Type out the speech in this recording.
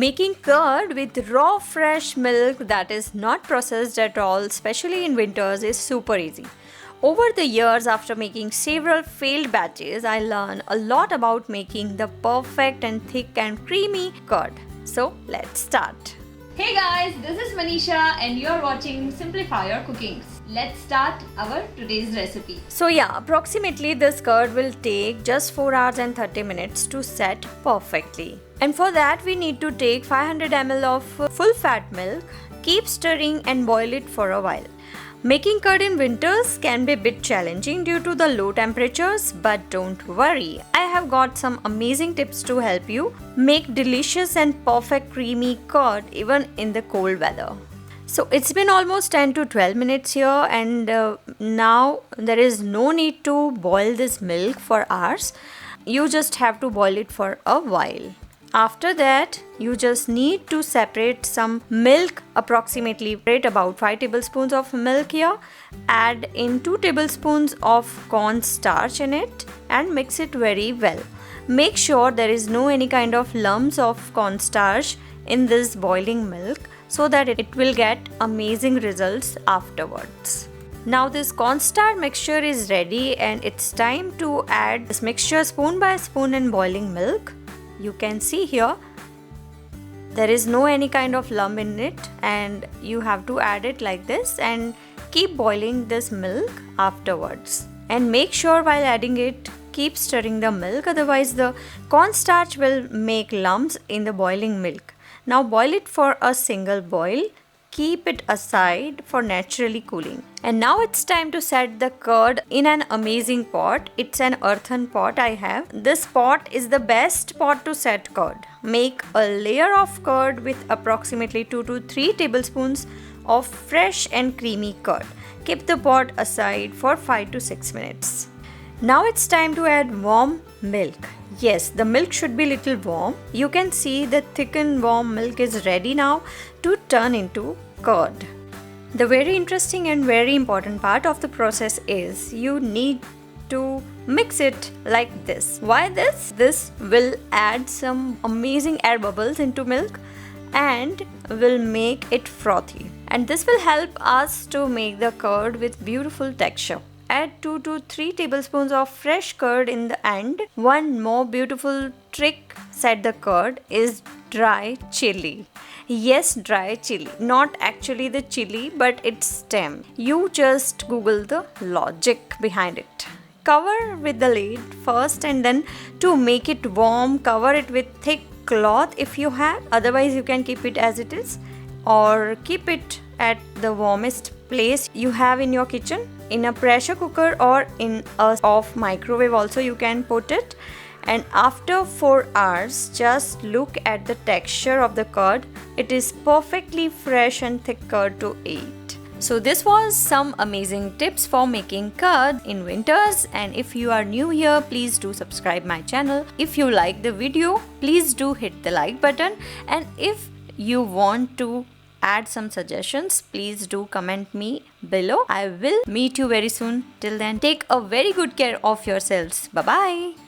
Making curd with raw fresh milk that is not processed at all, especially in winters, is super easy. Over the years, after making several failed batches, I learned a lot about making the perfect and thick and creamy curd. So let's start. Hey guys, this is Manisha and you're watching Simplify Your Cooking. Let's start our today's recipe. So approximately this curd will take just 4 hours and 30 minutes to set perfectly. And for that we need to take 500 ml of full fat milk, keep stirring and boil it for a while. Making curd in winters can be a bit challenging due to the low temperatures, but don't worry. I have got some amazing tips to help you make delicious and perfect creamy curd even in the cold weather. So it's been almost 10 to 12 minutes here, and now there is no need to boil this milk for hours. You just have to boil it for a while. After that, you just need to separate some milk, approximately about 5 tablespoons of milk here. Add in 2 tablespoons of cornstarch in it and mix it very well. Make sure there is no any kind of lumps of cornstarch in this boiling milk so that it will get amazing results afterwards. Now this cornstarch mixture is ready and it's time to add this mixture spoon by spoon in boiling milk. You can see here there is no any kind of lump in it, and you have to add it like this and keep boiling this milk afterwards. And make sure while adding it, keep stirring the milk, otherwise the cornstarch will make lumps in the boiling milk. Now boil it for a single boil. Keep it aside for naturally cooling. And now it's time to set the curd in an amazing pot. It's an earthen pot I have. This pot is the best pot to set curd. Make a layer of curd with approximately 2 to 3 tablespoons of fresh and creamy curd. Keep the pot aside for 5 to 6 minutes. Now it's time to add warm milk. Yes, the milk should be little warm. You can see the thickened warm milk is ready now to turn into curd. The very interesting and very important part of the process is you need to mix it like this. Why this? This will add some amazing air bubbles into milk and will make it frothy. And this will help us to make the curd with beautiful texture. Add 2 to 3 tablespoons of fresh curd in the end. One more beautiful trick set the curd is dry chili. Yes, dry chili. Not actually the chili, but its stem. You just Google the logic behind it. Cover with the lid first, and then to make it warm, cover it with thick cloth if you have. Otherwise, you can keep it as it is, or keep it at the warmest place you have in your kitchen. In a pressure cooker or in a soft microwave also you can put it. And after 4 hours, just look at the texture of the curd. It is perfectly fresh and thick curd to eat. So this was some amazing tips for making curd in winters. And if you are new here, please do subscribe my channel. If you like the video, please do hit the like button. And if you want to add some suggestions, please do comment me below. I will meet you very soon. Till then, take a very good care of yourselves. Bye bye.